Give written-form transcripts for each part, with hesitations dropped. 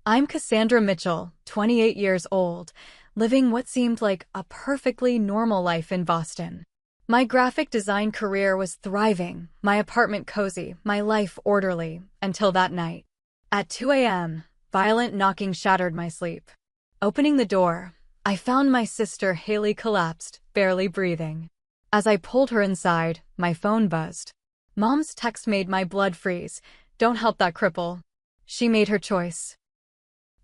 I'm Cassandra Mitchell, 28 years old, living what seemed like a perfectly normal life in Boston. My graphic design career was thriving, my apartment cozy, my life orderly, until that night. At 2 a.m., violent knocking shattered my sleep. Opening the door, I found my sister Haley collapsed, barely breathing. As I pulled her inside, my phone buzzed. Mom's text made my blood freeze. "Don't help that cripple. She made her choice."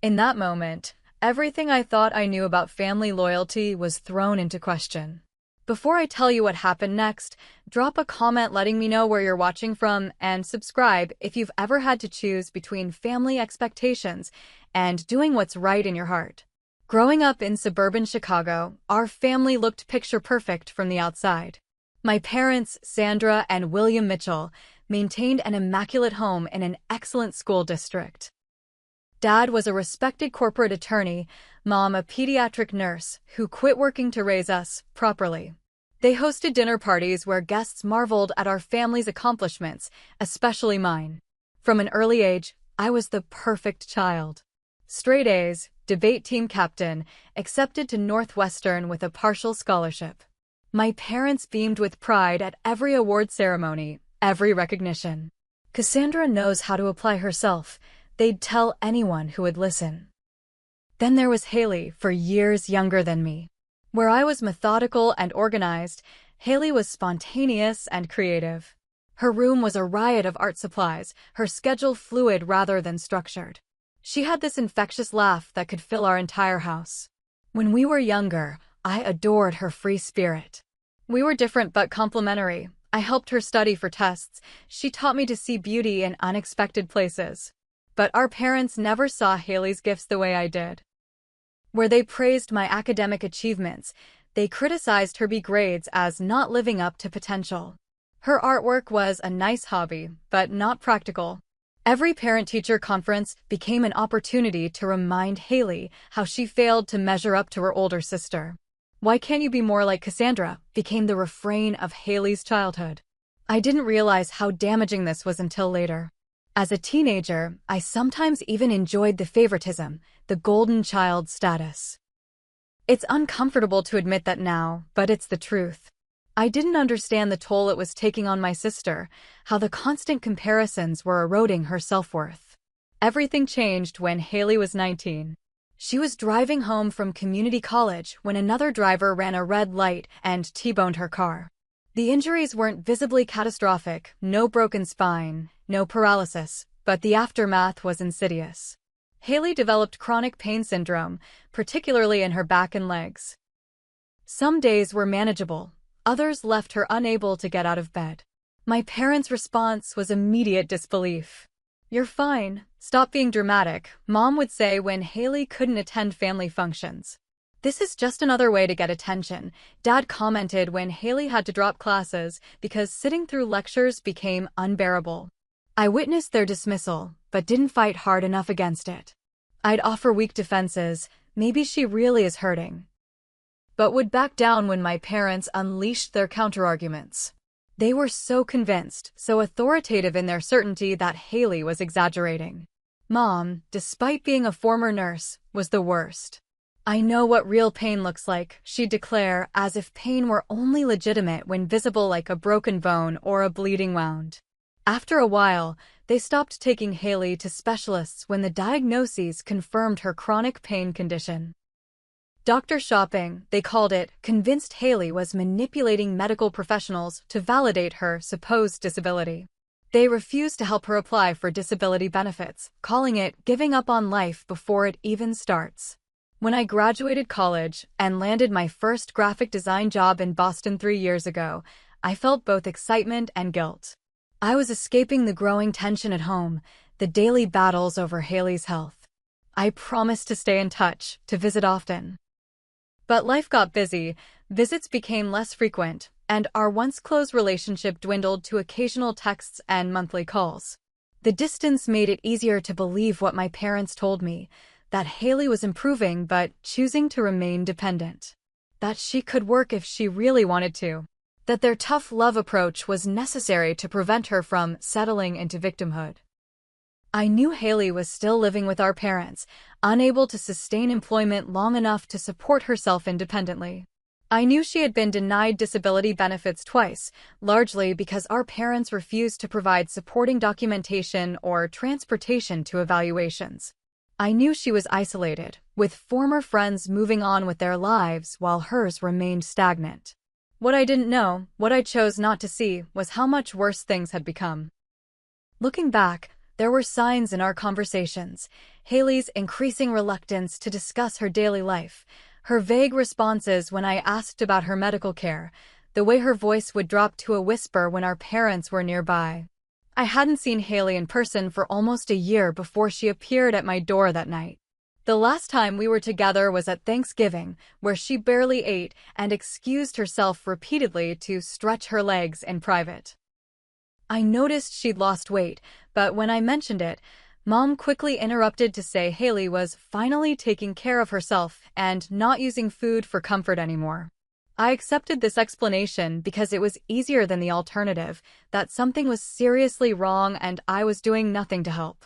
In that moment, everything I thought I knew about family loyalty was thrown into question. Before I tell you what happened next, drop a comment letting me know where you're watching from and subscribe if you've ever had to choose between family expectations and doing what's right in your heart. Growing up in suburban Chicago, our family looked picture perfect from the outside. My parents, Sandra and William Mitchell, maintained an immaculate home in an excellent school district. Dad was a respected corporate attorney, Mom a pediatric nurse who quit working to raise us properly. They hosted dinner parties where guests marveled at our family's accomplishments, especially mine. From an early age, I was the perfect child. Straight A's, debate team captain, accepted to Northwestern with a partial scholarship. My parents beamed with pride at every award ceremony, every recognition. Cassandra knows how to apply herself. They'd tell anyone who would listen. Then there was Haley, for years younger than me. Where I was methodical and organized, Haley was spontaneous and creative. Her room was a riot of art supplies, her schedule fluid rather than structured. She had this infectious laugh that could fill our entire house. When we were younger, I adored her free spirit. We were different but complementary. I helped her study for tests. She taught me to see beauty in unexpected places. But our parents never saw Haley's gifts the way I did. Where they praised my academic achievements, they criticized her B grades as not living up to potential. Her artwork was a nice hobby, but not practical. Every parent-teacher conference became an opportunity to remind Haley how she failed to measure up to her older sister. "Why can't you be more like Cassandra?" became the refrain of Haley's childhood. I didn't realize how damaging this was until later. As a teenager, I sometimes even enjoyed the favoritism, the golden child status. It's uncomfortable to admit that now, but it's the truth. I didn't understand the toll it was taking on my sister, how the constant comparisons were eroding her self-worth. Everything changed when Haley was 19. She was driving home from community college when another driver ran a red light and T-boned her car. The injuries weren't visibly catastrophic, no broken spine, no paralysis, but the aftermath was insidious. Haley developed chronic pain syndrome, particularly in her back and legs. Some days were manageable, others left her unable to get out of bed. My parents' response was immediate disbelief. "You're fine, stop being dramatic," Mom would say when Haley couldn't attend family functions. "This is just another way to get attention," Dad commented when Haley had to drop classes because sitting through lectures became unbearable. I witnessed their dismissal, but didn't fight hard enough against it. I'd offer weak defenses, "Maybe she really is hurting," but would back down when my parents unleashed their counterarguments. They were so convinced, so authoritative in their certainty that Haley was exaggerating. Mom, despite being a former nurse, was the worst. "I know what real pain looks like," she'd declare, as if pain were only legitimate when visible like a broken bone or a bleeding wound. After a while, they stopped taking Haley to specialists when the diagnoses confirmed her chronic pain condition. Doctor shopping, they called it, convinced Haley was manipulating medical professionals to validate her supposed disability. They refused to help her apply for disability benefits, calling it giving up on life before it even starts. When I graduated college and landed my first graphic design job in Boston 3 years ago, I felt both excitement and guilt. I was escaping the growing tension at home, the daily battles over Haley's health. I promised to stay in touch, to visit often. But life got busy, visits became less frequent, and our once close relationship dwindled to occasional texts and monthly calls. The distance made it easier to believe what my parents told me, that Haley was improving but choosing to remain dependent. That she could work if she really wanted to. That their tough love approach was necessary to prevent her from settling into victimhood. I knew Haley was still living with our parents, unable to sustain employment long enough to support herself independently. I knew she had been denied disability benefits twice, largely because our parents refused to provide supporting documentation or transportation to evaluations. I knew she was isolated, with former friends moving on with their lives while hers remained stagnant. What I didn't know, what I chose not to see, was how much worse things had become. Looking back, there were signs in our conversations: Haley's increasing reluctance to discuss her daily life, her vague responses when I asked about her medical care, the way her voice would drop to a whisper when our parents were nearby. I hadn't seen Haley in person for almost a year before she appeared at my door that night. The last time we were together was at Thanksgiving, where she barely ate and excused herself repeatedly to stretch her legs in private. I noticed she'd lost weight, but when I mentioned it, Mom quickly interrupted to say Haley was finally taking care of herself and not using food for comfort anymore. I accepted this explanation because it was easier than the alternative, that something was seriously wrong and I was doing nothing to help.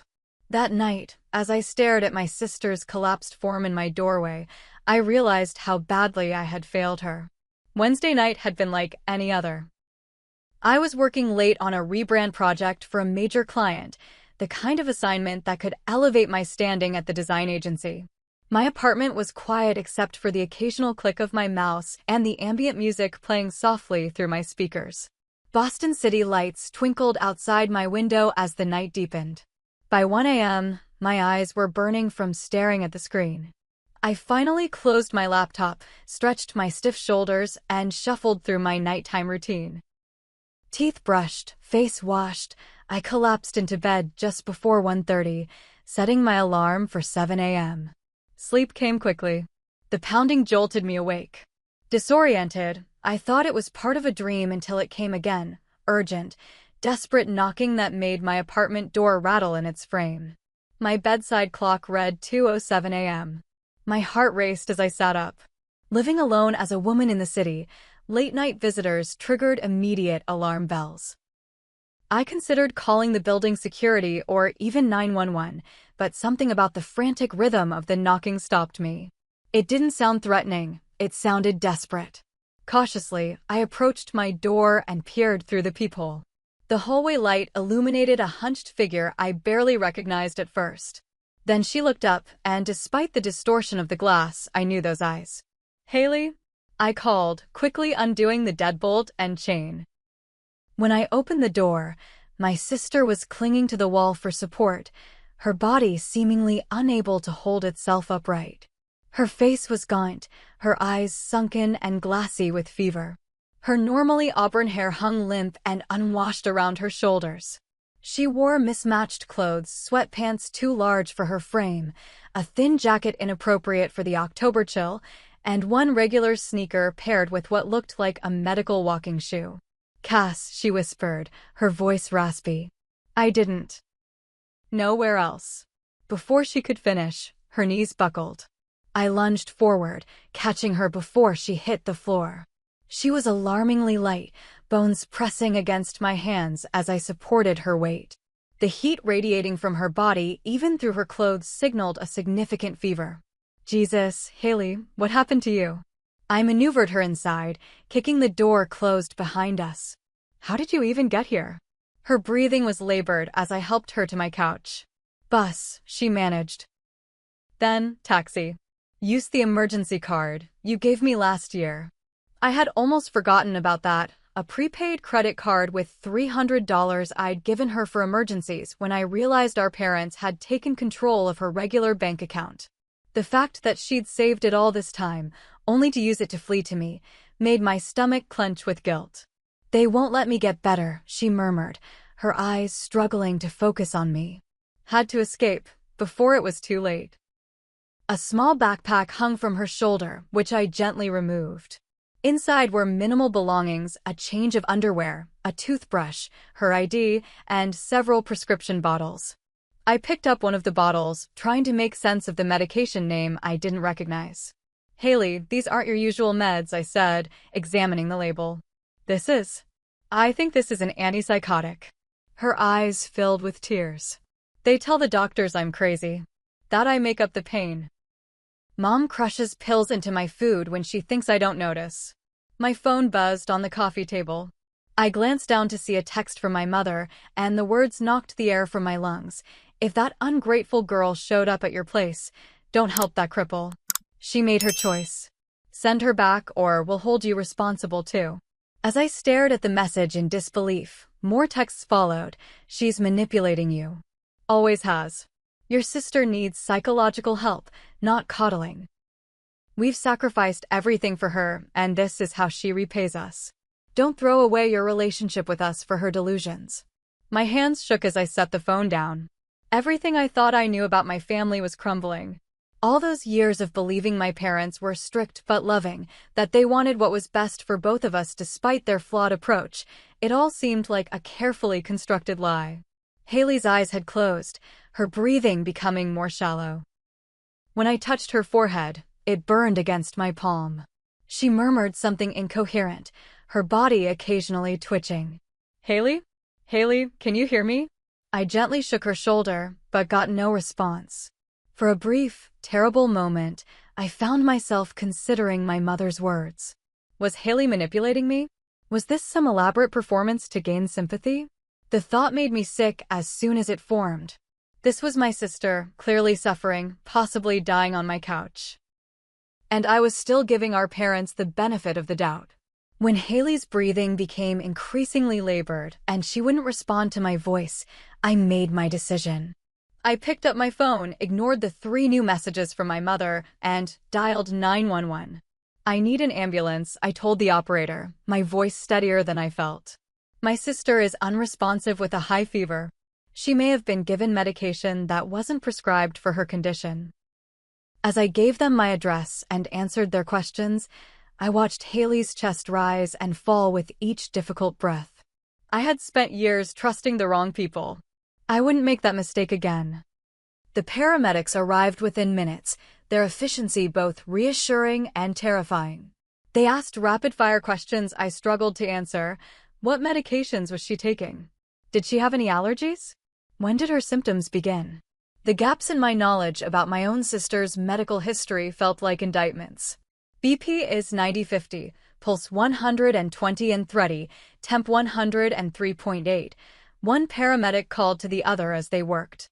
That night, as I stared at my sister's collapsed form in my doorway, I realized how badly I had failed her. Wednesday night had been like any other. I was working late on a rebrand project for a major client, the kind of assignment that could elevate my standing at the design agency. My apartment was quiet except for the occasional click of my mouse and the ambient music playing softly through my speakers. Boston city lights twinkled outside my window as the night deepened. By 1 a.m., my eyes were burning from staring at the screen. I finally closed my laptop, stretched my stiff shoulders, and shuffled through my nighttime routine. Teeth brushed, face washed, I collapsed into bed just before 1:30, setting my alarm for 7 a.m. Sleep came quickly. The pounding jolted me awake. Disoriented, I thought it was part of a dream until it came again, urgent, desperate knocking that made my apartment door rattle in its frame. My bedside clock read 2:07 a.m. My heart raced as I sat up. Living alone as a woman in the city, late-night visitors triggered immediate alarm bells. I considered calling the building security or even 911, but something about the frantic rhythm of the knocking stopped me. It didn't sound threatening, it sounded desperate. Cautiously, I approached my door and peered through the peephole. The hallway light illuminated a hunched figure I barely recognized at first. Then she looked up, and despite the distortion of the glass, I knew those eyes. "Haley?" I called, quickly undoing the deadbolt and chain. When I opened the door, my sister was clinging to the wall for support, her body seemingly unable to hold itself upright. Her face was gaunt, her eyes sunken and glassy with fever. Her normally auburn hair hung limp and unwashed around her shoulders. She wore mismatched clothes, sweatpants too large for her frame, a thin jacket inappropriate for the October chill, and one regular sneaker paired with what looked like a medical walking shoe. "Cass," she whispered, her voice raspy. I didn't know where else. Before she could finish, her knees buckled. I lunged forward, catching her before she hit the floor. She was alarmingly light, bones pressing against my hands as I supported her weight. The heat radiating from her body, even through her clothes, signaled a significant fever. "Jesus, Haley, what happened to you?" I maneuvered her inside, kicking the door closed behind us. "How did you even get here?" Her breathing was labored as I helped her to my couch. "Bus," she managed. "Then, taxi. Use the emergency card you gave me last year." I had almost forgotten about that, a prepaid credit card with $300 I'd given her for emergencies when I realized our parents had taken control of her regular bank account. The fact that she'd saved it all this time, only to use it to flee to me, made my stomach clench with guilt. "They won't let me get better," she murmured, her eyes struggling to focus on me. Had to escape, before it was too late. A small backpack hung from her shoulder, which I gently removed. Inside were minimal belongings, a change of underwear, a toothbrush, her ID, and several prescription bottles. I picked up one of the bottles, trying to make sense of the medication name I didn't recognize. "Haley, these aren't your usual meds," I said, examining the label. I think this is an antipsychotic." Her eyes filled with tears. They tell the doctors I'm crazy, that I make up the pain. Mom crushes pills into my food when she thinks I don't notice. My phone buzzed on the coffee table. I glanced down to see a text from my mother, and the words knocked the air from my lungs. If that ungrateful girl showed up at your place, don't help that cripple. She made her choice. Send her back or we'll hold you responsible too. As I stared at the message in disbelief, more texts followed. She's manipulating you. Always has. Your sister needs psychological help, not coddling. We've sacrificed everything for her, and this is how she repays us. Don't throw away your relationship with us for her delusions. My hands shook as I set the phone down. Everything I thought I knew about my family was crumbling. All those years of believing my parents were strict but loving, that they wanted what was best for both of us despite their flawed approach, it all seemed like a carefully constructed lie. Haley's eyes had closed, her breathing becoming more shallow. When I touched her forehead, it burned against my palm. She murmured something incoherent, her body occasionally twitching. Haley? Haley, can you hear me? I gently shook her shoulder, but got no response. For a brief, terrible moment, I found myself considering my mother's words. Was Haley manipulating me? Was this some elaborate performance to gain sympathy? The thought made me sick as soon as it formed. This was my sister, clearly suffering, possibly dying on my couch. And I was still giving our parents the benefit of the doubt. When Haley's breathing became increasingly labored and she wouldn't respond to my voice, I made my decision. I picked up my phone, ignored the 3 new messages from my mother, and dialed 911. I need an ambulance, I told the operator, my voice steadier than I felt. My sister is unresponsive with a high fever. She may have been given medication that wasn't prescribed for her condition. As I gave them my address and answered their questions, I watched Haley's chest rise and fall with each difficult breath. I had spent years trusting the wrong people. I wouldn't make that mistake again. The paramedics arrived within minutes, their efficiency both reassuring and terrifying. They asked rapid-fire questions I struggled to answer. What medications was she taking? Did she have any allergies? When did her symptoms begin? The gaps in my knowledge about my own sister's medical history felt like indictments. BP is 90/50, pulse 120 and 30, temp 103.8. One paramedic called to the other as they worked.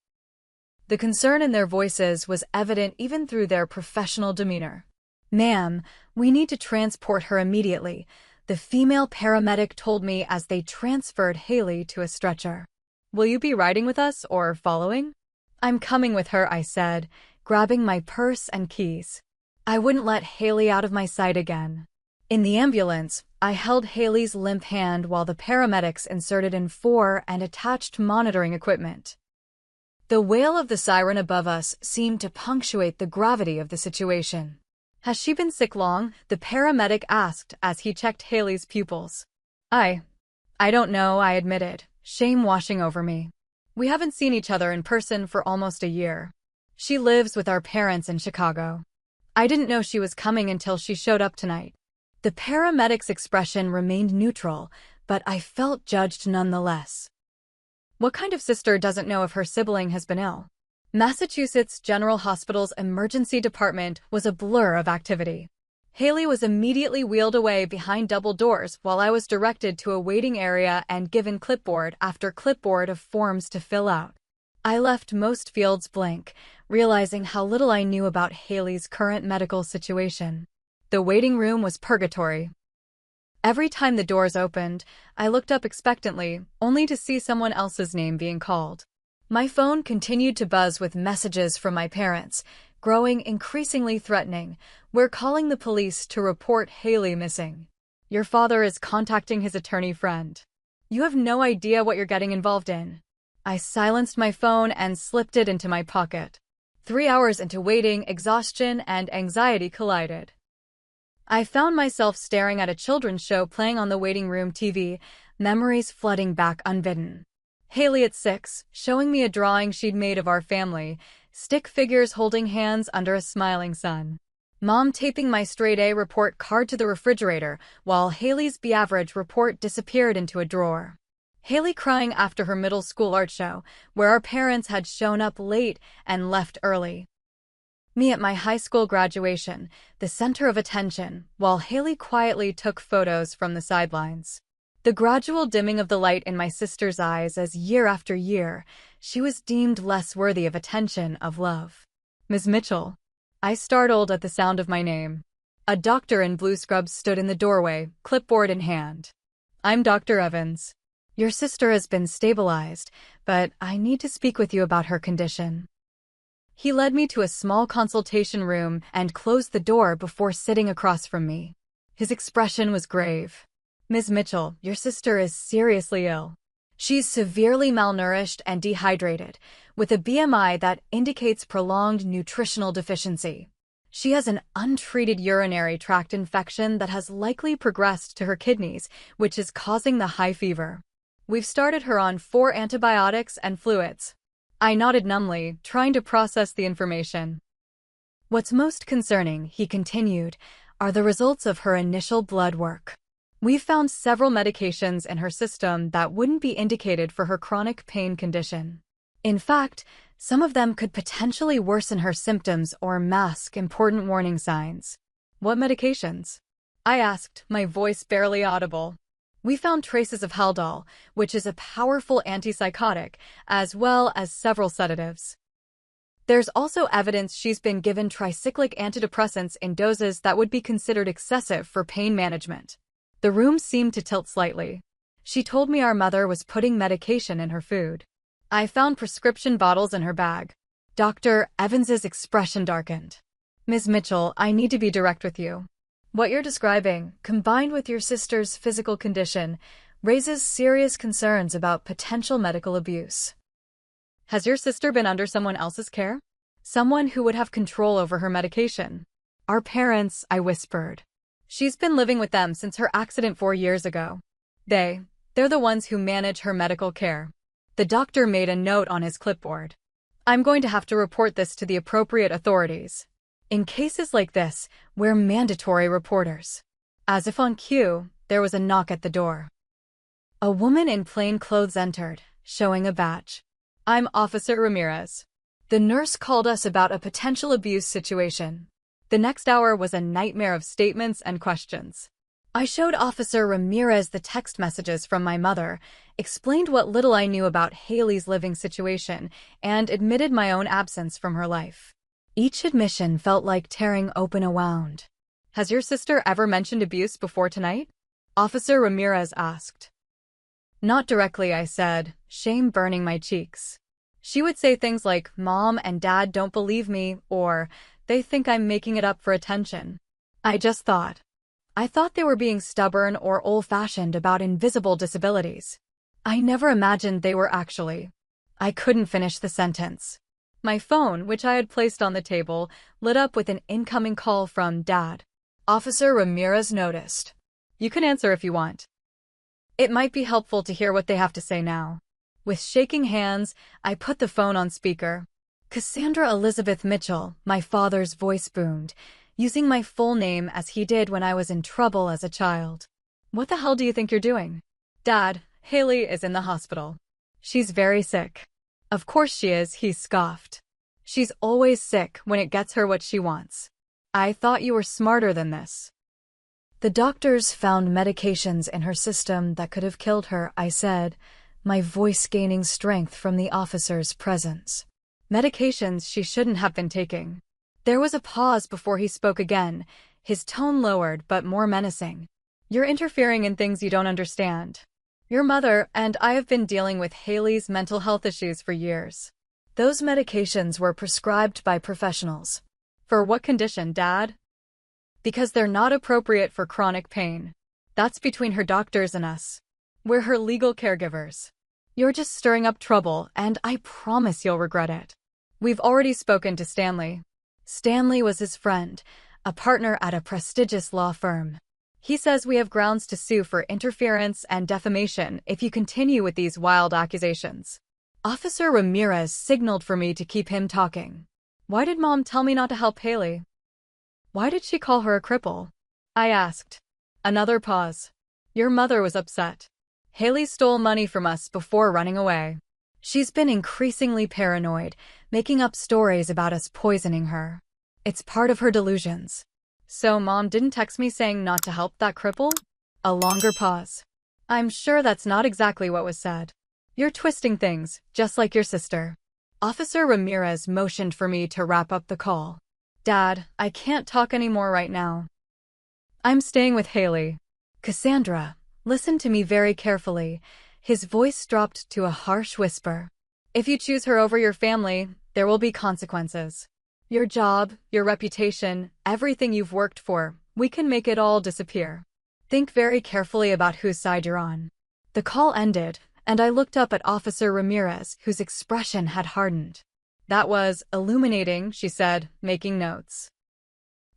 The concern in their voices was evident even through their professional demeanor. "Ma'am, we need to transport her immediately," the female paramedic told me as they transferred Haley to a stretcher. "Will you be riding with us or following?" "I'm coming with her," I said, grabbing my purse and keys. I wouldn't let Haley out of my sight again. In the ambulance, I held Haley's limp hand while the paramedics inserted in 4 and attached monitoring equipment. The wail of the siren above us seemed to punctuate the gravity of the situation. "Has she been sick long?" the paramedic asked as he checked Haley's pupils. I don't know," I admitted, shame washing over me. "We haven't seen each other in person for almost a year. She lives with our parents in Chicago. I didn't know she was coming until she showed up tonight." The paramedic's expression remained neutral, but I felt judged nonetheless. What kind of sister doesn't know if her sibling has been ill? Massachusetts General Hospital's emergency department was a blur of activity. Haley was immediately wheeled away behind double doors while I was directed to a waiting area and given clipboard after clipboard of forms to fill out. I left most fields blank, realizing how little I knew about Haley's current medical situation. The waiting room was purgatory. Every time the doors opened, I looked up expectantly, only to see someone else's name being called. My phone continued to buzz with messages from my parents, growing increasingly threatening. "We're calling the police to report Haley missing. Your father is contacting his attorney friend. You have no idea what you're getting involved in." I silenced my phone and slipped it into my pocket. 3 hours into waiting, exhaustion and anxiety collided. I found myself staring at a children's show playing on the waiting room TV, memories flooding back unbidden. Haley at 6, showing me a drawing she'd made of our family, stick figures holding hands under a smiling sun. Mom taping my straight A report card to the refrigerator, while Haley's B average report disappeared into a drawer. Haley crying after her middle school art show, where our parents had shown up late and left early. Me at my high school graduation, the center of attention, while Haley quietly took photos from the sidelines. The gradual dimming of the light in my sister's eyes as year after year, she was deemed less worthy of attention, of love. Ms. Mitchell. I startled at the sound of my name. A doctor in blue scrubs stood in the doorway, clipboard in hand. I'm Dr. Evans. Your sister has been stabilized, but I need to speak with you about her condition. He led me to a small consultation room and closed the door before sitting across from me. His expression was grave. Ms. Mitchell, your sister is seriously ill. She's severely malnourished and dehydrated, with a BMI that indicates prolonged nutritional deficiency. She has an untreated urinary tract infection that has likely progressed to her kidneys, which is causing the high fever. We've started her on 4 antibiotics and fluids. I nodded numbly, trying to process the information. What's most concerning, he continued, are the results of her initial blood work. We've found several medications in her system that wouldn't be indicated for her chronic pain condition. In fact, some of them could potentially worsen her symptoms or mask important warning signs. What medications? I asked, my voice barely audible. We found traces of Haldol, which is a powerful antipsychotic, as well as several sedatives. There's also evidence she's been given tricyclic antidepressants in doses that would be considered excessive for pain management. The room seemed to tilt slightly. She told me our mother was putting medication in her food. I found prescription bottles in her bag. Dr. Evans's expression darkened. Ms. Mitchell, I need to be direct with you. What you're describing, combined with your sister's physical condition, raises serious concerns about potential medical abuse. Has your sister been under someone else's care? Someone who would have control over her medication? Our parents, I whispered. She's been living with them since her accident 4 years ago. They're the ones who manage her medical care. The doctor made a note on his clipboard. I'm going to have to report this to the appropriate authorities. In cases like this, we're mandatory reporters. As if on cue, there was a knock at the door. A woman in plain clothes entered, showing a badge. I'm Officer Ramirez. The nurse called us about a potential abuse situation. The next hour was a nightmare of statements and questions. I showed Officer Ramirez the text messages from my mother, explained what little I knew about Haley's living situation, and admitted my own absence from her life. Each admission felt like tearing open a wound. Has your sister ever mentioned abuse before tonight? Officer Ramirez asked. Not directly, I said, shame burning my cheeks. She would say things like, Mom and Dad don't believe me, or they think I'm making it up for attention. I thought they were being stubborn or old-fashioned about invisible disabilities. I never imagined they were actually. I couldn't finish the sentence. My phone, which I had placed on the table, lit up with an incoming call from Dad. Officer Ramirez noticed. You can answer if you want. It might be helpful to hear what they have to say now. With shaking hands, I put the phone on speaker. Cassandra Elizabeth Mitchell, my father's voice boomed, using my full name as he did when I was in trouble as a child. What the hell do you think you're doing? Dad, Haley is in the hospital. She's very sick. Of course she is, he scoffed. She's always sick when it gets her what she wants. I thought you were smarter than this. The doctors found medications in her system that could have killed her, I said, my voice gaining strength from the officer's presence. Medications she shouldn't have been taking. There was a pause before he spoke again, his tone lowered but more menacing. You're interfering in things you don't understand. Your mother and I have been dealing with Haley's mental health issues for years. Those medications were prescribed by professionals. For what condition, Dad? Because they're not appropriate for chronic pain. That's between her doctors and us. We're her legal caregivers. You're just stirring up trouble, and I promise you'll regret it. We've already spoken to Stanley. Stanley was his friend, a partner at a prestigious law firm. He says we have grounds to sue for interference and defamation if you continue with these wild accusations. Officer Ramirez signaled for me to keep him talking. Why did Mom tell me not to help Haley? Why did she call her a cripple? I asked. Another pause. Your mother was upset. Haley stole money from us before running away. She's been increasingly paranoid, making up stories about us poisoning her. It's part of her delusions. So Mom didn't text me saying not to help that cripple? A longer pause. I'm sure that's not exactly what was said. You're twisting things, just like your sister. Officer Ramirez motioned for me to wrap up the call. Dad, I can't talk anymore right now. I'm staying with Haley. Cassandra, listen to me very carefully. His voice dropped to a harsh whisper. If you choose her over your family, there will be consequences. Your job, your reputation, everything you've worked for, we can make it all disappear. Think very carefully about whose side you're on. The call ended, and I looked up at Officer Ramirez, whose expression had hardened. That was illuminating, she said, making notes.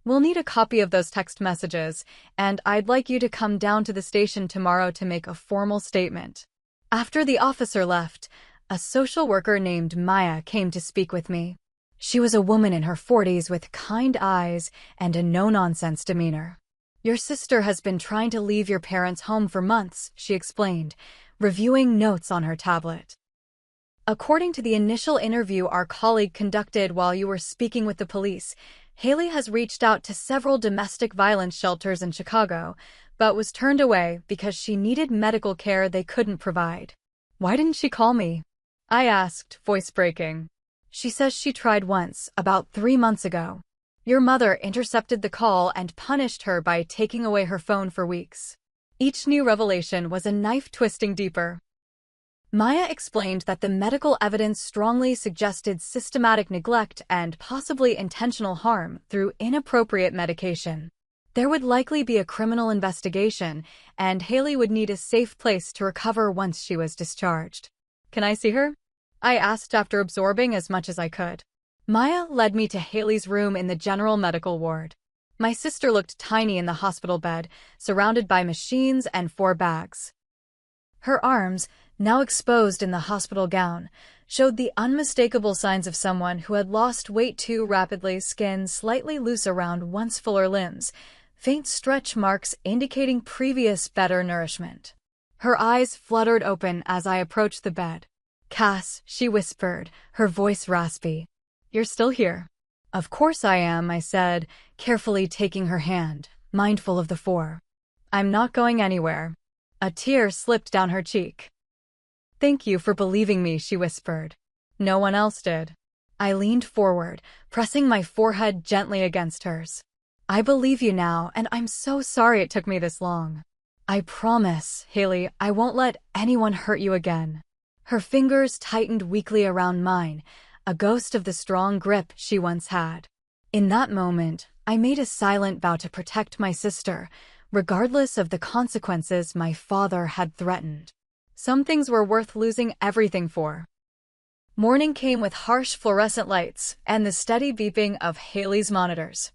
We'll need a copy of those text messages, and I'd like you to come down to the station tomorrow to make a formal statement. After the officer left, a social worker named Maya came to speak with me. She was a woman in her 40s with kind eyes and a no-nonsense demeanor. Your sister has been trying to leave your parents' home for months, she explained, reviewing notes on her tablet. According to the initial interview our colleague conducted while you were speaking with the police, Haley has reached out to several domestic violence shelters in Chicago, but was turned away because she needed medical care they couldn't provide. Why didn't she call me? I asked, voice breaking. She says she tried once, about 3 months ago. Your mother intercepted the call and punished her by taking away her phone for weeks. Each new revelation was a knife twisting deeper. Maya explained that the medical evidence strongly suggested systematic neglect and possibly intentional harm through inappropriate medication. There would likely be a criminal investigation, and Haley would need a safe place to recover once she was discharged. Can I see her? I asked after absorbing as much as I could. Maya led me to Haley's room in the general medical ward. My sister looked tiny in the hospital bed, surrounded by machines and 4 bags. Her arms, now exposed in the hospital gown, showed the unmistakable signs of someone who had lost weight too rapidly, skin slightly loose around once fuller limbs, faint stretch marks indicating previous better nourishment. Her eyes fluttered open as I approached the bed. Cass, she whispered, her voice raspy. You're still here? Of course I am, I said, carefully taking her hand, mindful of the 4. I'm not going anywhere. A tear slipped down her cheek. Thank you for believing me, she whispered. No one else did. I leaned forward, pressing my forehead gently against hers. I believe you now, and I'm so sorry it took me this long. I promise, Haley, I won't let anyone hurt you again. Her fingers tightened weakly around mine, a ghost of the strong grip she once had. In that moment, I made a silent vow to protect my sister, regardless of the consequences my father had threatened. Some things were worth losing everything for. Morning came with harsh fluorescent lights and the steady beeping of Haley's monitors.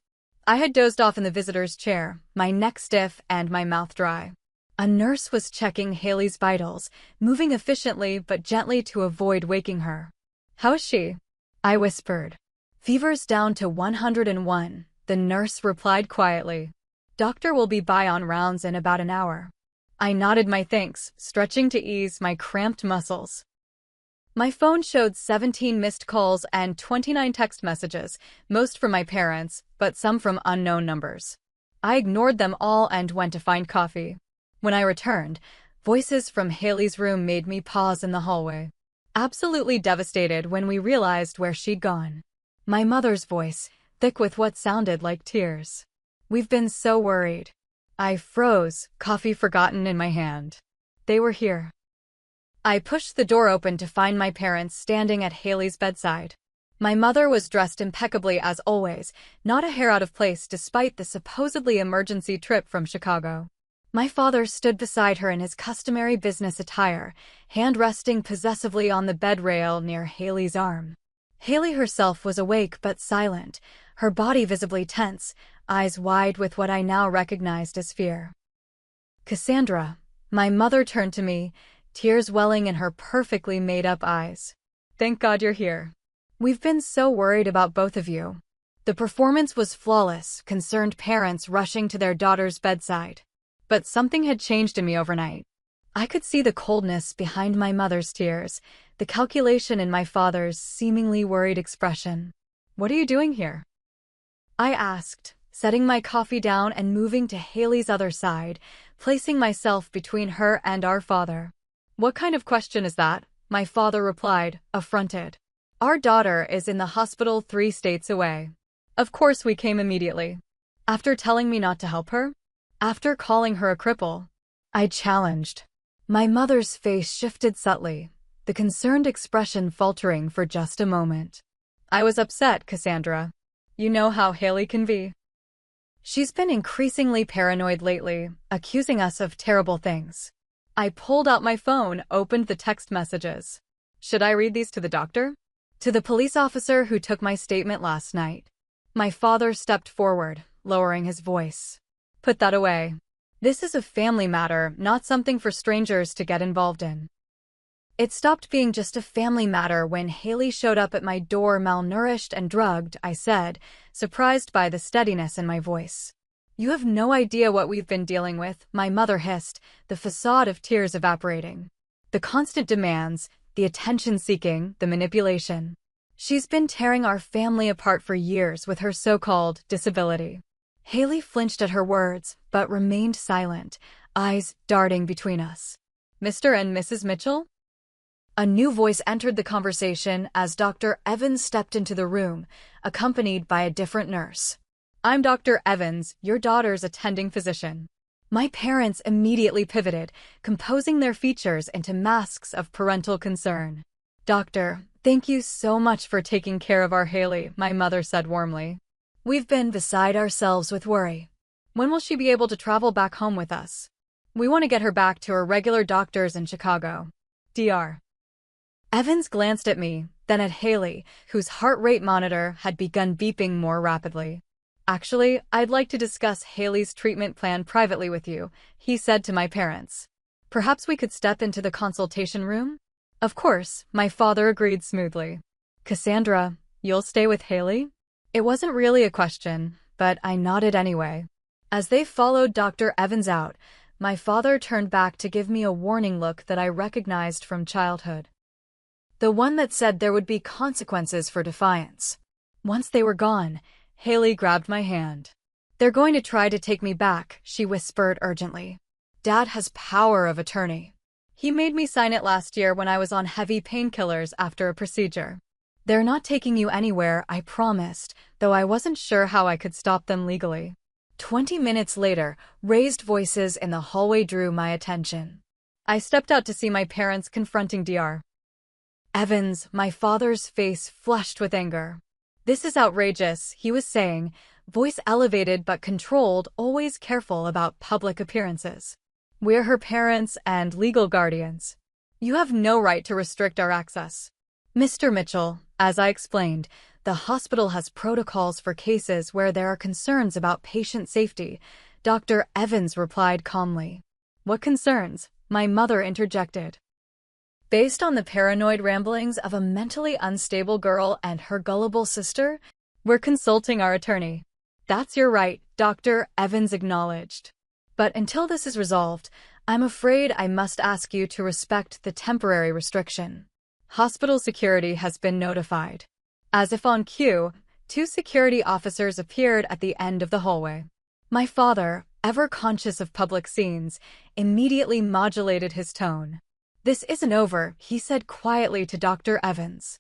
I had dozed off in the visitor's chair, my neck stiff and my mouth dry. A nurse was checking Haley's vitals, moving efficiently but gently to avoid waking her. How is she? I whispered. Fever's down to 101, the nurse replied quietly. Doctor will be by on rounds in about an hour. I nodded my thanks, stretching to ease my cramped muscles. My phone showed 17 missed calls and 29 text messages, most from my parents, but some from unknown numbers. I ignored them all and went to find coffee. When I returned, voices from Haley's room made me pause in the hallway. Absolutely devastated when we realized where she'd gone. My mother's voice, thick with what sounded like tears. We've been so worried. I froze, coffee forgotten in my hand. They were here. I pushed the door open to find my parents standing at Haley's bedside. My mother was dressed impeccably as always, not a hair out of place despite the supposedly emergency trip from Chicago. My father stood beside her in his customary business attire, hand resting possessively on the bed rail near Haley's arm. Haley herself was awake but silent, her body visibly tense, eyes wide with what I now recognized as fear. Cassandra, my mother turned to me, tears welling in her perfectly made-up eyes. Thank God you're here. We've been so worried about both of you. The performance was flawless, concerned parents rushing to their daughter's bedside. But something had changed in me overnight. I could see the coldness behind my mother's tears, the calculation in my father's seemingly worried expression. "What are you doing here?" I asked, setting my coffee down and moving to Haley's other side, placing myself between her and our father. "What kind of question is that?" my father replied, affronted. "Our daughter is in the hospital 3 states away. Of course we came immediately. After telling me not to help her? After calling her a cripple?" I challenged. My mother's face shifted subtly, the concerned expression faltering for just a moment. "I was upset, Cassandra. You know how Haley can be. She's been increasingly paranoid lately, accusing us of terrible things." I pulled out my phone, opened the text messages. "Should I read these to the doctor?" "To the police officer who took my statement last night." My father stepped forward, lowering his voice. "Put that away. This is a family matter, not something for strangers to get involved in." It stopped being just a family matter when Haley showed up at my door malnourished and drugged, I said, surprised by the steadiness in my voice. "You have no idea what we've been dealing with," my mother hissed, the facade of tears evaporating. "The constant demands, the attention-seeking, the manipulation. She's been tearing our family apart for years with her so-called disability." Haley flinched at her words, but remained silent, eyes darting between us. "Mr. and Mrs. Mitchell?" A new voice entered the conversation as Dr. Evans stepped into the room, accompanied by a different nurse. "I'm Dr. Evans, your daughter's attending physician." My parents immediately pivoted, composing their features into masks of parental concern. "Doctor, thank you so much for taking care of our Haley," my mother said warmly. "We've been beside ourselves with worry. When will she be able to travel back home with us? We want to get her back to her regular doctors in Chicago. Dr. Evans glanced at me, then at Haley, whose heart rate monitor had begun beeping more rapidly. "Actually, I'd like to discuss Haley's treatment plan privately with you," he said to my parents. "Perhaps we could step into the consultation room?" "Of course," my father agreed smoothly. "Cassandra, you'll stay with Haley?" It wasn't really a question, but I nodded anyway. As they followed Dr. Evans out, my father turned back to give me a warning look that I recognized from childhood. The one that said there would be consequences for defiance. Once they were gone, Haley grabbed my hand. "They're going to try to take me back," she whispered urgently. "Dad has power of attorney. He made me sign it last year when I was on heavy painkillers after a procedure. They're not taking you anywhere, I promised, though I wasn't sure how I could stop them legally." 20 minutes later, raised voices in the hallway drew my attention. I stepped out to see my parents confronting Dr. Evans, my father's face flushed with anger. "This is outrageous," he was saying, voice elevated but controlled, always careful about public appearances. "We're her parents and legal guardians. You have no right to restrict our access." "Mr. Mitchell, as I explained, the hospital has protocols for cases where there are concerns about patient safety," Dr. Evans replied calmly. "What concerns?" my mother interjected. "Based on the paranoid ramblings of a mentally unstable girl and her gullible sister, we're consulting our attorney." "That's your right," Dr. Evans acknowledged. "But until this is resolved, I'm afraid I must ask you to respect the temporary restriction. Hospital security has been notified." As if on cue, 2 security officers appeared at the end of the hallway. My father, ever conscious of public scenes, immediately modulated his tone. "This isn't over," he said quietly to Dr. Evans.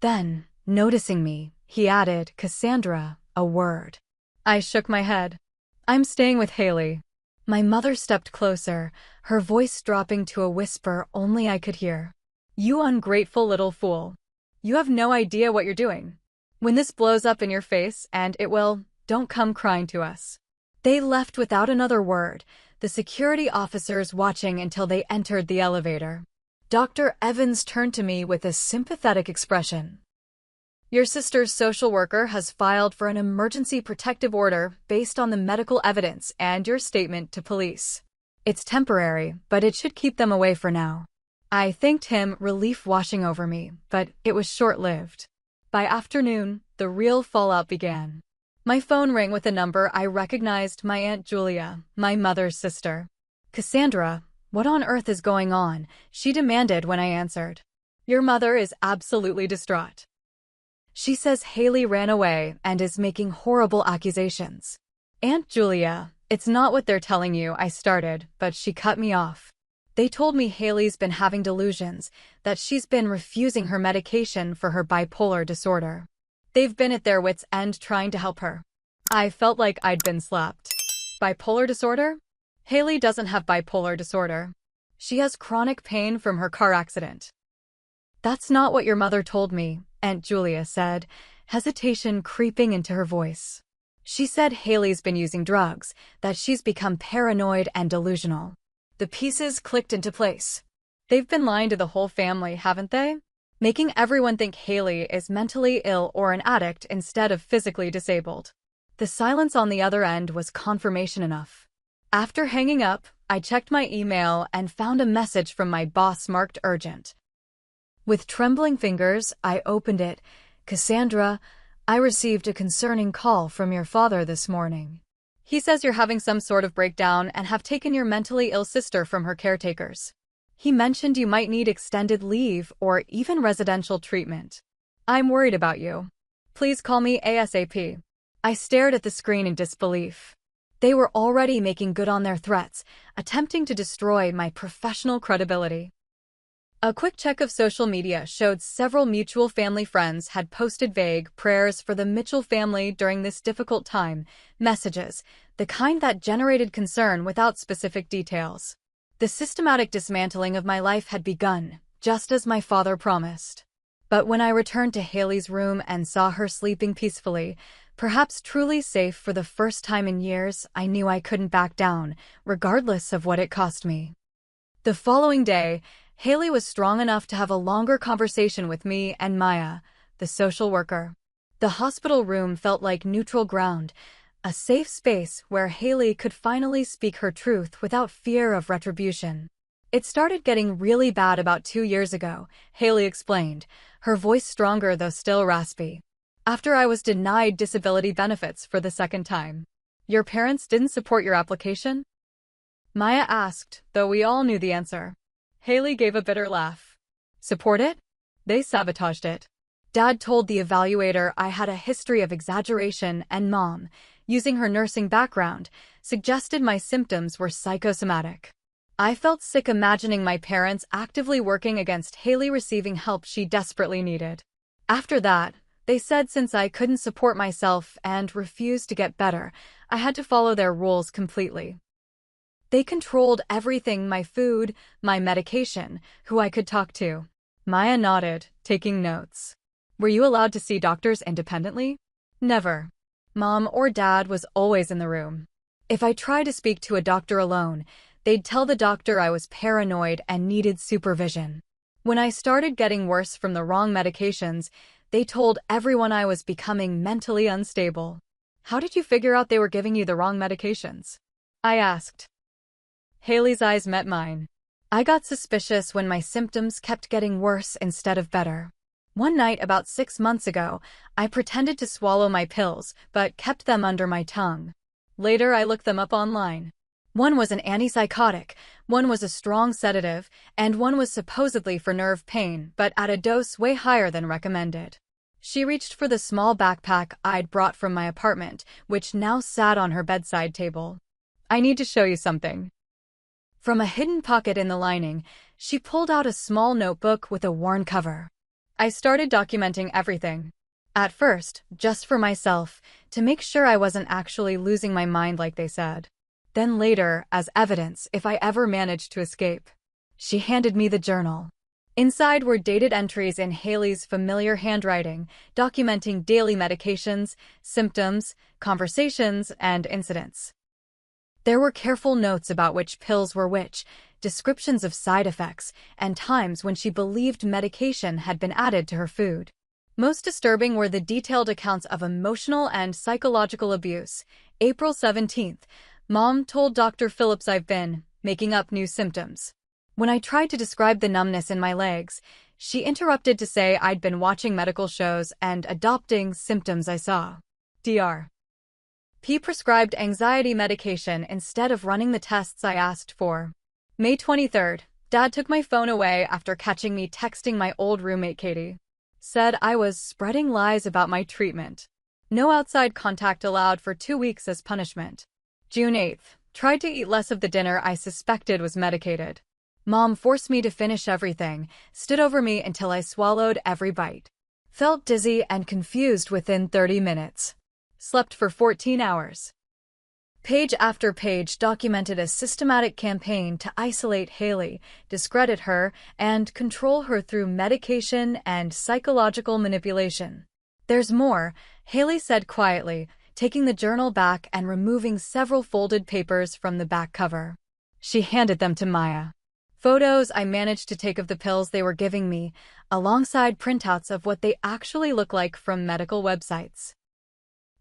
Then, noticing me, he added, "Cassandra, a word." I shook my head. "I'm staying with Haley." My mother stepped closer, her voice dropping to a whisper only I could hear. "You ungrateful little fool. You have no idea what you're doing. When this blows up in your face, and it will, don't come crying to us." They left without another word, the security officers watching until they entered the elevator. Dr. Evans turned to me with a sympathetic expression. "Your sister's social worker has filed for an emergency protective order based on the medical evidence and your statement to police. It's temporary, but it should keep them away for now." I thanked him, relief washing over me, but it was short-lived. By afternoon, the real fallout began. My phone rang with a number I recognized: my Aunt Julia, my mother's sister. "Cassandra, What on earth is going on? She demanded when I answered. Your mother is absolutely distraught. She says Haley ran away and is making horrible accusations. Aunt Julia, it's not what they're telling you, I started, but she cut me off. They told me Haley's been having delusions, that she's been refusing her medication for her bipolar disorder. They've been at their wits' end trying to help her. I felt like I'd been slapped. Bipolar disorder? Haley doesn't have bipolar disorder. She has chronic pain from her car accident. That's not what your mother told me, Aunt Julia said, hesitation creeping into her voice. She said Haley's been using drugs, that she's become paranoid and delusional. The pieces clicked into place. They've been lying to the whole family, haven't they? Making everyone think Haley is mentally ill or an addict instead of physically disabled. The silence on the other end was confirmation enough. After hanging up, I checked my email and found a message from my boss marked urgent. With trembling fingers, I opened it. Cassandra, I received a concerning call from your father this morning. He says you're having some sort of breakdown and have taken your mentally ill sister from her caretakers. He mentioned you might need extended leave or even residential treatment. I'm worried about you. Please call me ASAP. I stared at the screen in disbelief. They were already making good on their threats, attempting to destroy my professional credibility. A quick check of social media showed several mutual family friends had posted vague prayers for the Mitchell family during this difficult time, messages, the kind that generated concern without specific details. The systematic dismantling of my life had begun, just as my father promised. But when I returned to Haley's room and saw her sleeping peacefully, perhaps truly safe for the first time in years, I knew I couldn't back down, regardless of what it cost me. The following day, Haley was strong enough to have a longer conversation with me and Maya, the social worker. The hospital room felt like neutral ground, a safe space where Haley could finally speak her truth without fear of retribution. It started getting really bad about 2 years ago, Haley explained, her voice stronger though still raspy. After I was denied disability benefits for the second time. Your parents didn't support your application? Maya asked, though we all knew the answer. Haley gave a bitter laugh. Support it? They sabotaged it. Dad told the evaluator I had a history of exaggeration and Mom, using her nursing background, suggested my symptoms were psychosomatic. I felt sick imagining my parents actively working against Haley receiving help she desperately needed. After that, they said since I couldn't support myself and refused to get better, I had to follow their rules completely. They controlled everything, my food, my medication, who I could talk to. Maya nodded, taking notes. Were you allowed to see doctors independently? Never. Mom or Dad was always in the room. If I tried to speak to a doctor alone, they'd tell the doctor I was paranoid and needed supervision. When I started getting worse from the wrong medications, they told everyone I was becoming mentally unstable. How did you figure out they were giving you the wrong medications? I asked. Haley's eyes met mine. I got suspicious when my symptoms kept getting worse instead of better. One night about 6 months ago, I pretended to swallow my pills, but kept them under my tongue. Later, I looked them up online. One was an antipsychotic, one was a strong sedative, and one was supposedly for nerve pain, but at a dose way higher than recommended. She reached for the small backpack I'd brought from my apartment, which now sat on her bedside table. I need to show you something. From a hidden pocket in the lining, she pulled out a small notebook with a worn cover. I started documenting everything. At first, just for myself, to make sure I wasn't actually losing my mind like they said. Then later, as evidence if I ever managed to escape. She handed me the journal. Inside were dated entries in Haley's familiar handwriting, documenting daily medications, symptoms, conversations, and incidents. There were careful notes about which pills were which, descriptions of side effects, and times when she believed medication had been added to her food. Most disturbing were the detailed accounts of emotional and psychological abuse. April 17th, Mom told Dr. Phillips I've been making up new symptoms. When I tried to describe the numbness in my legs, she interrupted to say I'd been watching medical shows and adopting symptoms I saw. Dr. P prescribed anxiety medication instead of running the tests I asked for. May 23rd. Dad took my phone away after catching me texting my old roommate Katie. Said I was spreading lies about my treatment. No outside contact allowed for 2 weeks as punishment. June 8th. Tried to eat less of the dinner I suspected was medicated. Mom forced me to finish everything, stood over me until I swallowed every bite. Felt dizzy and confused within 30 minutes. Slept for 14 hours. Page after page documented a systematic campaign to isolate Haley, discredit her, and control her through medication and psychological manipulation. There's more, Haley said quietly, taking the journal back and removing several folded papers from the back cover. She handed them to Maya. Photos I managed to take of the pills they were giving me, alongside printouts of what they actually look like from medical websites.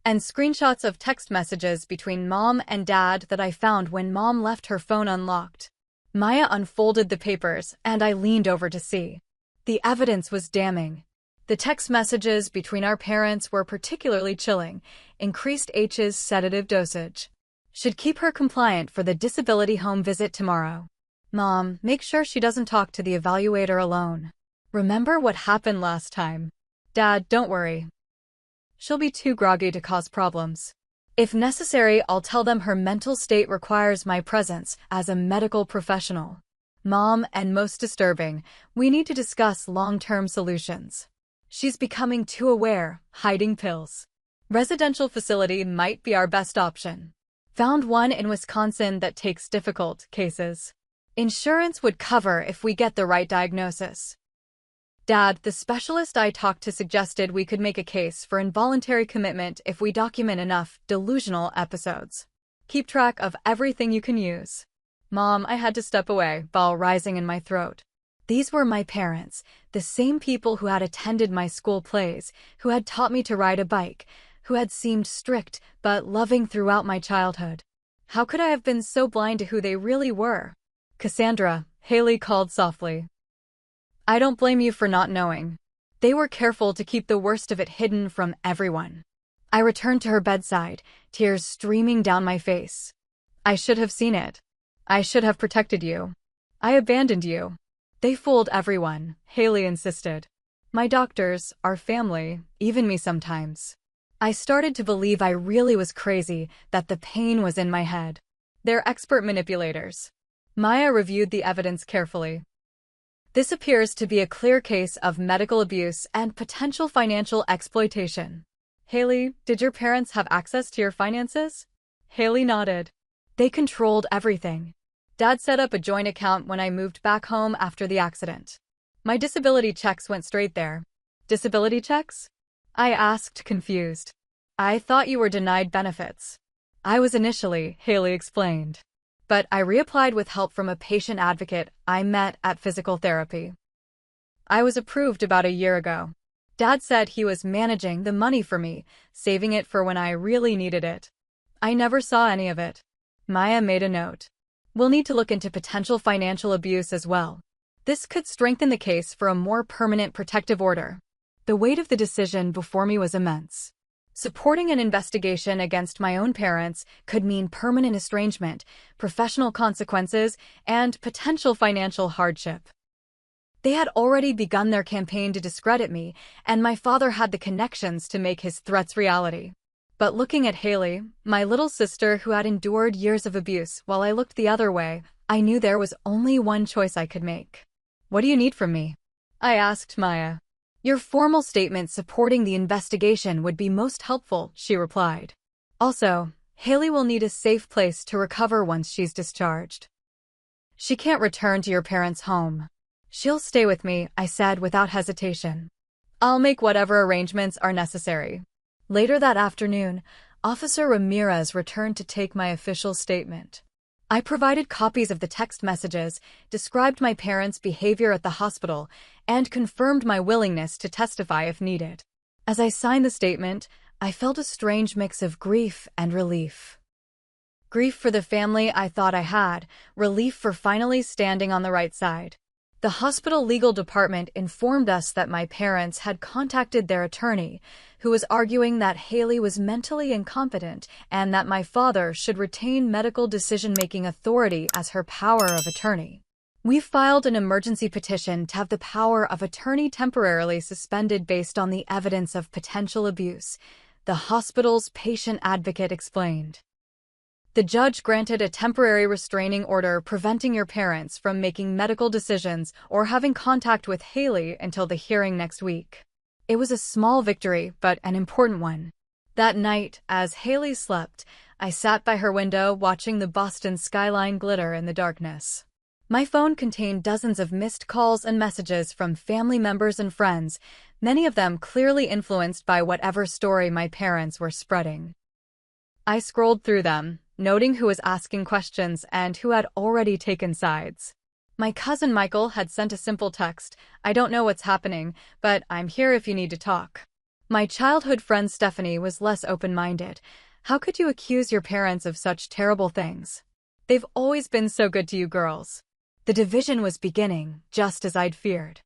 And screenshots of text messages between Mom and Dad that I found when Mom left her phone unlocked. Maya unfolded the papers, and I leaned over to see. The evidence was damning. The text messages between our parents were particularly chilling. Increased H's sedative dosage. Should keep her compliant for the disability home visit tomorrow. Mom, make sure she doesn't talk to the evaluator alone. Remember what happened last time. Dad, don't worry. She'll be too groggy to cause problems. If necessary, I'll tell them her mental state requires my presence as a medical professional. Mom, and most disturbing, we need to discuss long-term solutions. She's becoming too aware, hiding pills. Residential facility might be our best option. Found one in Wisconsin that takes difficult cases. Insurance would cover if we get the right diagnosis. Dad, the specialist I talked to suggested we could make a case for involuntary commitment if we document enough delusional episodes. Keep track of everything you can use. Mom, I had to step away, ball rising in my throat. These were my parents, the same people who had attended my school plays, who had taught me to ride a bike, who had seemed strict but loving throughout my childhood. How could I have been so blind to who they really were? Cassandra, Haley called softly. I don't blame you for not knowing. They were careful to keep the worst of it hidden from everyone. I returned to her bedside, tears streaming down my face. I should have seen it. I should have protected you. I abandoned you. They fooled everyone, Haley insisted. My doctors, our family, even me sometimes. I started to believe I really was crazy, that the pain was in my head. They're expert manipulators. Maya reviewed the evidence carefully. This appears to be a clear case of medical abuse and potential financial exploitation. Haley, did your parents have access to your finances? Haley nodded. They controlled everything. Dad set up a joint account when I moved back home after the accident. My disability checks went straight there. Disability checks? I asked, confused. I thought you were denied benefits. I was initially, Haley explained. But I reapplied with help from a patient advocate I met at physical therapy. I was approved about a year ago. Dad said he was managing the money for me, saving it for when I really needed it. I never saw any of it. Maya made a note. We'll need to look into potential financial abuse as well. This could strengthen the case for a more permanent protective order. The weight of the decision before me was immense. Supporting an investigation against my own parents could mean permanent estrangement, professional consequences, and potential financial hardship. They had already begun their campaign to discredit me, and my father had the connections to make his threats reality. But looking at Haley, my little sister who had endured years of abuse while I looked the other way, I knew there was only one choice I could make. What do you need from me? I asked Maya. Your formal statement supporting the investigation would be most helpful, she replied. Also, Haley will need a safe place to recover once she's discharged. She can't return to your parents' home. She'll stay with me, I said without hesitation. I'll make whatever arrangements are necessary. Later that afternoon, Officer Ramirez returned to take my official statement. I provided copies of the text messages, described my parents' behavior at the hospital, and confirmed my willingness to testify if needed. As I signed the statement, I felt a strange mix of grief and relief. Grief for the family I thought I had, relief for finally standing on the right side. The hospital legal department informed us that my parents had contacted their attorney, who was arguing that Haley was mentally incompetent and that my father should retain medical decision-making authority as her power of attorney. We filed an emergency petition to have the power of attorney temporarily suspended based on the evidence of potential abuse, the hospital's patient advocate explained. The judge granted a temporary restraining order preventing your parents from making medical decisions or having contact with Haley until the hearing next week. It was a small victory, but an important one. That night, as Haley slept, I sat by her window watching the Boston skyline glitter in the darkness. My phone contained dozens of missed calls and messages from family members and friends, many of them clearly influenced by whatever story my parents were spreading. I scrolled through them, noting who was asking questions and who had already taken sides. My cousin Michael had sent a simple text, "I don't know what's happening, but I'm here if you need to talk." My childhood friend Stephanie was less open-minded. "How could you accuse your parents of such terrible things? They've always been so good to you girls." The division was beginning, just as I'd feared.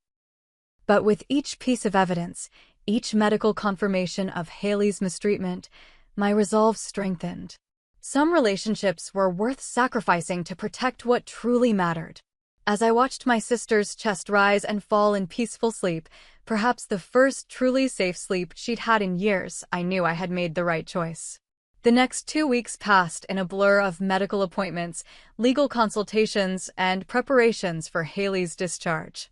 But with each piece of evidence, each medical confirmation of Haley's mistreatment, my resolve strengthened. Some relationships were worth sacrificing to protect what truly mattered. As I watched my sister's chest rise and fall in peaceful sleep, perhaps the first truly safe sleep she'd had in years, I knew I had made the right choice. The next 2 weeks passed in a blur of medical appointments, legal consultations, and preparations for Haley's discharge.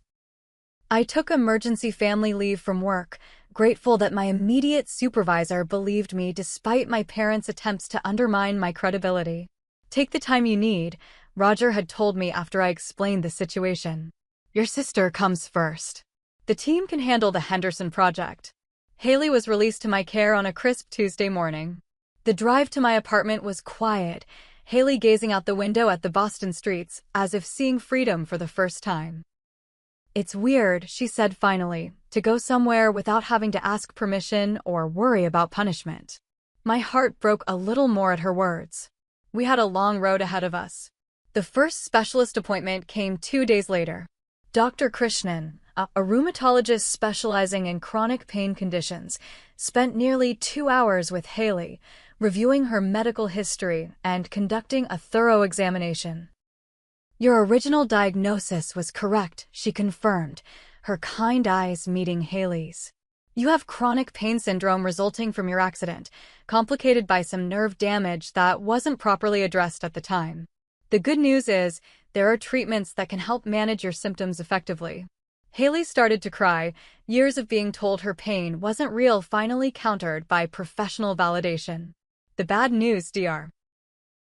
I took emergency family leave from work, grateful that my immediate supervisor believed me despite my parents' attempts to undermine my credibility. "Take the time you need," Roger had told me after I explained the situation. "Your sister comes first. The team can handle the Henderson project." Haley was released to my care on a crisp Tuesday morning. The drive to my apartment was quiet, Haley gazing out the window at the Boston streets as if seeing freedom for the first time. "It's weird," she said finally, "to go somewhere without having to ask permission or worry about punishment." My heart broke a little more at her words. We had a long road ahead of us. The first specialist appointment came 2 days later. Dr. Krishnan, a rheumatologist specializing in chronic pain conditions, spent nearly 2 hours with Haley, reviewing her medical history and conducting a thorough examination. "Your original diagnosis was correct," she confirmed, her kind eyes meeting Haley's. "You have chronic pain syndrome resulting from your accident, complicated by some nerve damage that wasn't properly addressed at the time. The good news is, there are treatments that can help manage your symptoms effectively." Haley started to cry, years of being told her pain wasn't real finally countered by professional validation. "The bad news, Dr.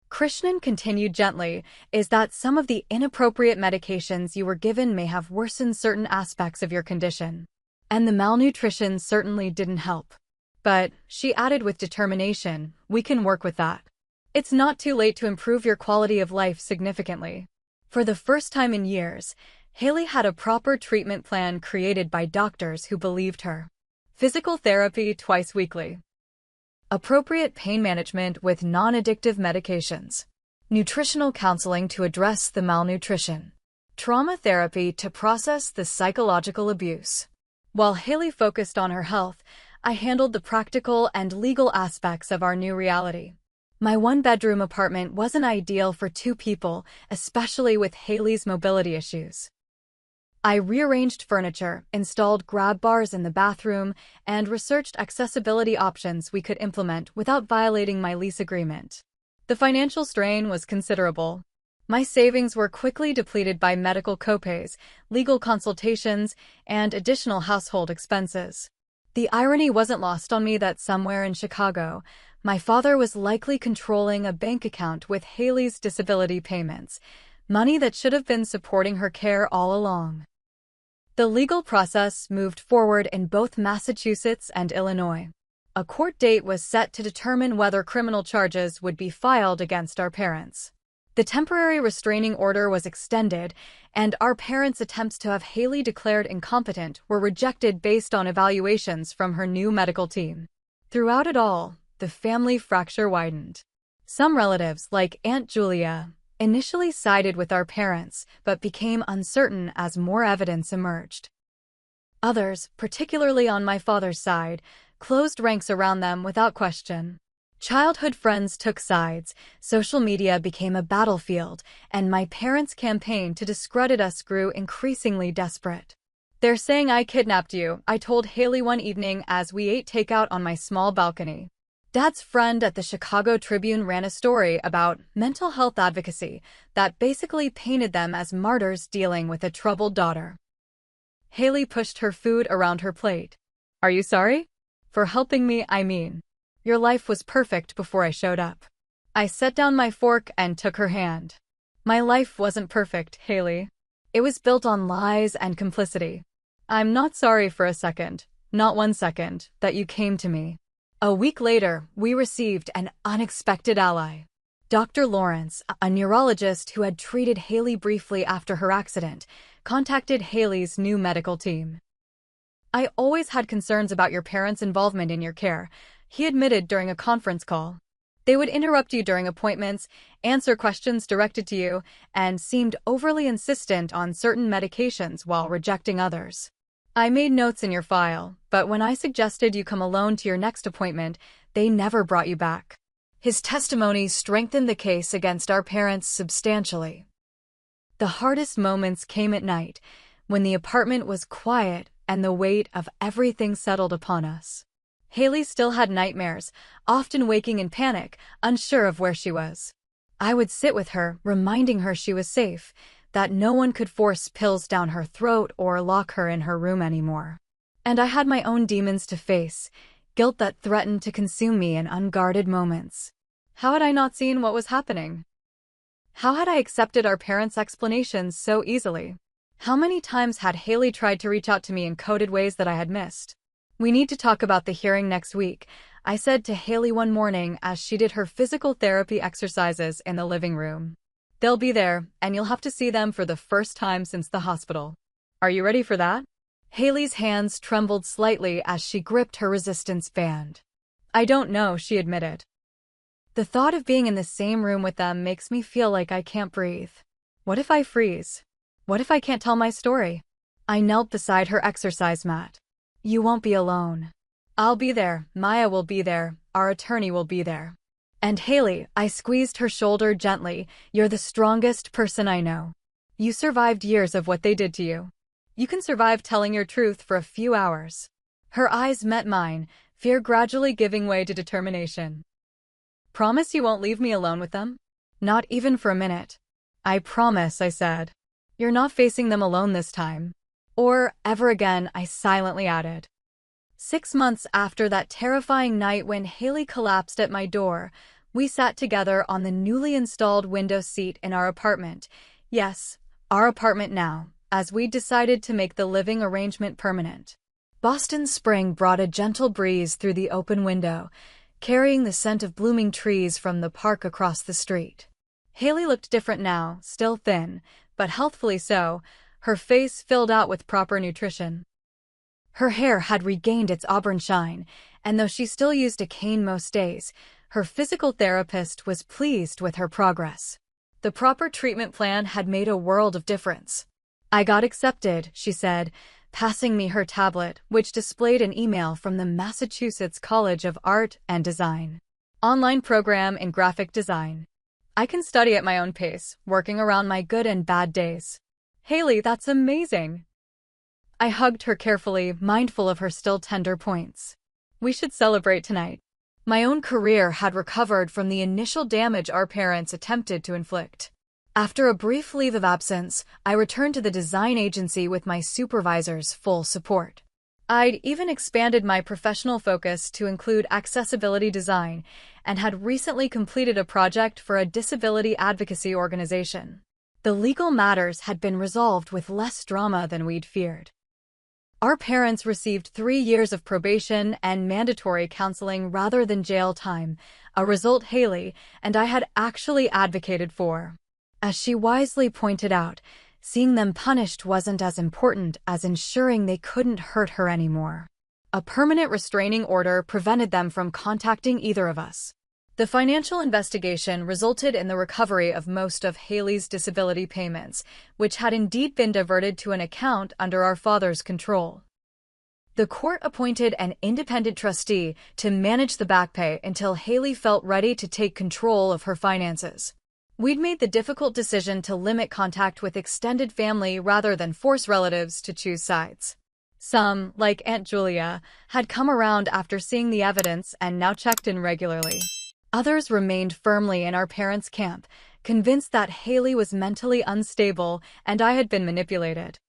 Krishnan continued gently, is that some of the inappropriate medications you were given may have worsened certain aspects of your condition. And the malnutrition certainly didn't help. But," she added with determination, "we can work with that. It's not too late to improve your quality of life significantly." For the first time in years, Haley had a proper treatment plan created by doctors who believed her. Physical therapy twice weekly. Appropriate pain management with non-addictive medications. Nutritional counseling to address the malnutrition. Trauma therapy to process the psychological abuse. While Haley focused on her health, I handled the practical and legal aspects of our new reality. My one-bedroom apartment wasn't ideal for 2 people, especially with Haley's mobility issues. I rearranged furniture, installed grab bars in the bathroom, and researched accessibility options we could implement without violating my lease agreement. The financial strain was considerable. My savings were quickly depleted by medical copays, legal consultations, and additional household expenses. The irony wasn't lost on me that somewhere in Chicago, my father was likely controlling a bank account with Haley's disability payments, money that should have been supporting her care all along. The legal process moved forward in both Massachusetts and Illinois. A court date was set to determine whether criminal charges would be filed against our parents. The temporary restraining order was extended, and our parents' attempts to have Haley declared incompetent were rejected based on evaluations from her new medical team. Throughout it all, the family fracture widened. Some relatives, like Aunt Julia, initially sided with our parents, but became uncertain as more evidence emerged. Others, particularly on my father's side, closed ranks around them without question. Childhood friends took sides, social media became a battlefield, and my parents' campaign to discredit us grew increasingly desperate. "They're saying I kidnapped you," I told Haley one evening as we ate takeout on my small balcony. Dad's friend at the Chicago Tribune ran a story about mental health advocacy that basically painted them as martyrs dealing with a troubled daughter. Haley pushed her food around her plate. "Are you sorry?" "For helping me, I mean. Your life was perfect before I showed up." I set down my fork and took her hand. "My life wasn't perfect, Haley. It was built on lies and complicity. I'm not sorry for a second, not 1 second, that you came to me." A week later, we received an unexpected ally. Dr. Lawrence, a neurologist who had treated Haley briefly after her accident, contacted Haley's new medical team. "I always had concerns about your parents' involvement in your care," he admitted during a conference call. "They would interrupt you during appointments, answer questions directed to you, and seemed overly insistent on certain medications while rejecting others. I made notes in your file, but when I suggested you come alone to your next appointment, they never brought you back." His testimony strengthened the case against our parents substantially. The hardest moments came at night, when the apartment was quiet and the weight of everything settled upon us. Haley still had nightmares, often waking in panic, unsure of where she was. I would sit with her, reminding her she was safe, that no one could force pills down her throat or lock her in her room anymore. And I had my own demons to face, guilt that threatened to consume me in unguarded moments. How had I not seen what was happening? How had I accepted our parents' explanations so easily? How many times had Haley tried to reach out to me in coded ways that I had missed? "We need to talk about the hearing next week," I said to Haley one morning as she did her physical therapy exercises in the living room. "They'll be there, and you'll have to see them for the first time since the hospital. Are you ready for that?" Haley's hands trembled slightly as she gripped her resistance band. "I don't know," she admitted. "The thought of being in the same room with them makes me feel like I can't breathe. What if I freeze? What if I can't tell my story?" I knelt beside her exercise mat. "You won't be alone. I'll be there, Maya will be there, our attorney will be there. And Haley," I squeezed her shoulder gently, "you're the strongest person I know. You survived years of what they did to you. You can survive telling your truth for a few hours." Her eyes met mine, fear gradually giving way to determination. "Promise you won't leave me alone with them?" "Not even for a minute." "I promise," I said. "You're not facing them alone this time. Or ever again," I silently added. 6 months after that terrifying night when Haley collapsed at my door, we sat together on the newly installed window seat in our apartment. Yes, our apartment now, as we decided to make the living arrangement permanent. Boston spring brought a gentle breeze through the open window, carrying the scent of blooming trees from the park across the street. Haley looked different now, still thin, but healthfully so, her face filled out with proper nutrition. Her hair had regained its auburn shine, and though she still used a cane most days, her physical therapist was pleased with her progress. The proper treatment plan had made a world of difference. "I got accepted," she said, passing me her tablet, which displayed an email from the Massachusetts College of Art and Design. "Online program in graphic design. I can study at my own pace, working around my good and bad days." "Haley, that's amazing." I hugged her carefully, mindful of her still tender points. "We should celebrate tonight." My own career had recovered from the initial damage our parents attempted to inflict. After a brief leave of absence, I returned to the design agency with my supervisor's full support. I'd even expanded my professional focus to include accessibility design and had recently completed a project for a disability advocacy organization. The legal matters had been resolved with less drama than we'd feared. Our parents received 3 years of probation and mandatory counseling rather than jail time, a result Haley and I had actually advocated for. As she wisely pointed out, seeing them punished wasn't as important as ensuring they couldn't hurt her anymore. A permanent restraining order prevented them from contacting either of us. The financial investigation resulted in the recovery of most of Haley's disability payments, which had indeed been diverted to an account under our father's control. The court appointed an independent trustee to manage the back pay until Haley felt ready to take control of her finances. We'd made the difficult decision to limit contact with extended family rather than force relatives to choose sides. Some, like Aunt Julia, had come around after seeing the evidence and now checked in regularly. Others remained firmly in our parents' camp, convinced that Haley was mentally unstable and I had been manipulated.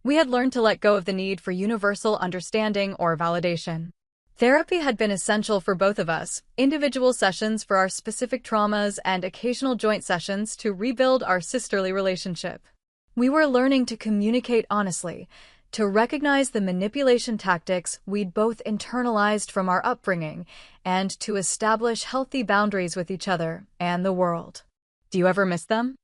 We had learned to let go of the need for universal understanding or validation. Therapy had been essential for both of us, individual sessions for our specific traumas and occasional joint sessions to rebuild our sisterly relationship. We were learning to communicate honestly, to recognize the manipulation tactics we'd both internalized from our upbringing, and to establish healthy boundaries with each other and the world. Do you ever miss them?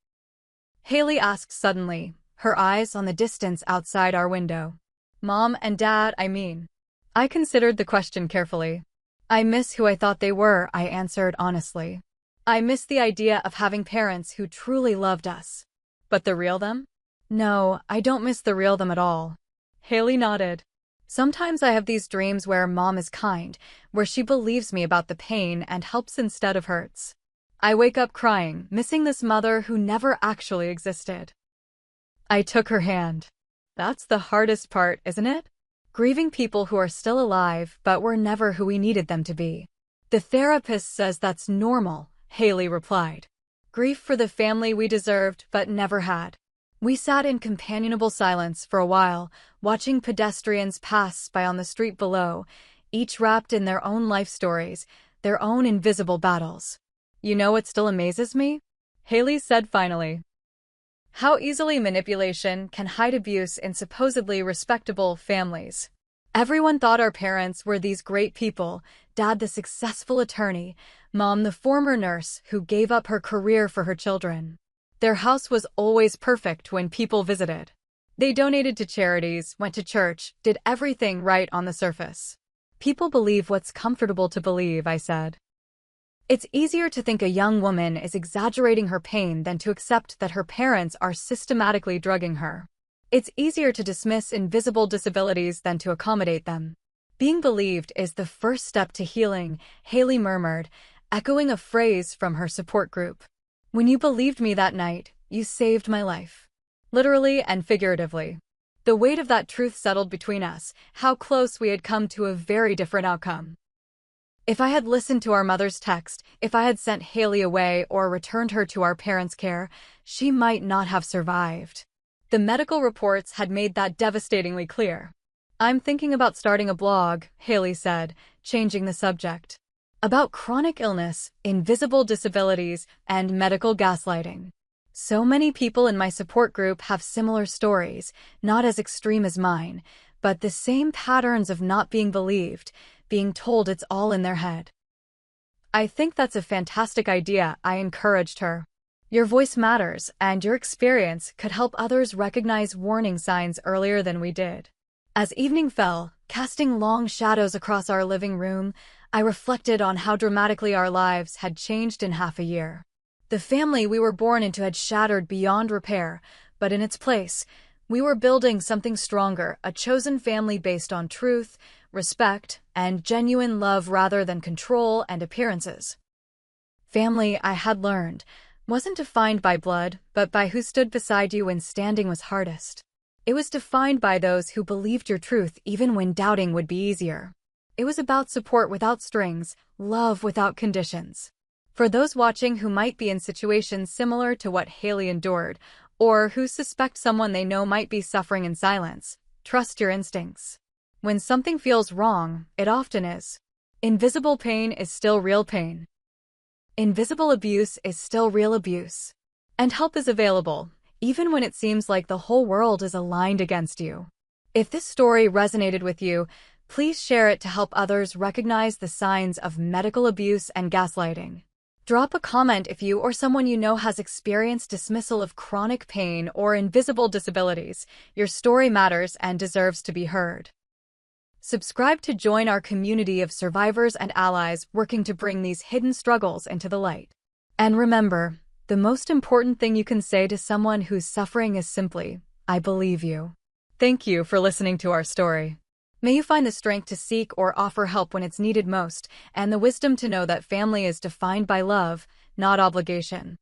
Haley asked suddenly, her eyes on the distance outside our window. Mom and Dad, I mean. I considered the question carefully. I miss who I thought they were, I answered honestly. I miss the idea of having parents who truly loved us. But the real them? No, I don't miss the real them at all. Haley nodded. Sometimes I have these dreams where Mom is kind, where she believes me about the pain and helps instead of hurts. I wake up crying, missing this mother who never actually existed. I took her hand. That's the hardest part, isn't it? Grieving people who are still alive but were never who we needed them to be. The therapist says that's normal, Haley replied. Grief for the family we deserved but never had. We sat in companionable silence for a while, watching pedestrians pass by on the street below, each wrapped in their own life stories, their own invisible battles. You know what still amazes me? Haley said finally. How easily manipulation can hide abuse in supposedly respectable families. Everyone thought our parents were these great people, Dad the successful attorney, Mom the former nurse who gave up her career for her children. Their house was always perfect when people visited. They donated to charities, went to church, did everything right on the surface. People believe what's comfortable to believe, I said. It's easier to think a young woman is exaggerating her pain than to accept that her parents are systematically drugging her. It's easier to dismiss invisible disabilities than to accommodate them. Being believed is the first step to healing, Haley murmured, echoing a phrase from her support group. When you believed me that night, you saved my life. Literally and figuratively. The weight of that truth settled between us, how close we had come to a very different outcome. If I had listened to our mother's text, if I had sent Haley away or returned her to our parents' care, she might not have survived. The medical reports had made that devastatingly clear. I'm thinking about starting a blog, Haley said, changing the subject. About chronic illness, invisible disabilities, and medical gaslighting. So many people in my support group have similar stories, not as extreme as mine, but the same patterns of not being believed, being told it's all in their head. I think that's a fantastic idea, I encouraged her. Your voice matters, and your experience could help others recognize warning signs earlier than we did. As evening fell, casting long shadows across our living room, I reflected on how dramatically our lives had changed in half a year. The family we were born into had shattered beyond repair, but in its place, we were building something stronger, a chosen family based on truth, respect, and genuine love rather than control and appearances. Family, I had learned, wasn't defined by blood, but by who stood beside you when standing was hardest. It was defined by those who believed your truth even when doubting would be easier. It was about support without strings, love without conditions. For those watching who might be in situations similar to what Haley endured, or who suspect someone they know might be suffering in silence, trust your instincts. When something feels wrong, it often is. Invisible pain is still real pain. Invisible abuse is still real abuse. And help is available, even when it seems like the whole world is aligned against you. If this story resonated with you, please share it to help others recognize the signs of medical abuse and gaslighting. Drop a comment if you or someone you know has experienced dismissal of chronic pain or invisible disabilities. Your story matters and deserves to be heard. Subscribe to join our community of survivors and allies working to bring these hidden struggles into the light. And remember, the most important thing you can say to someone who's suffering is simply, "I believe you." Thank you for listening to our story. May you find the strength to seek or offer help when it's needed most, and the wisdom to know that family is defined by love, not obligation.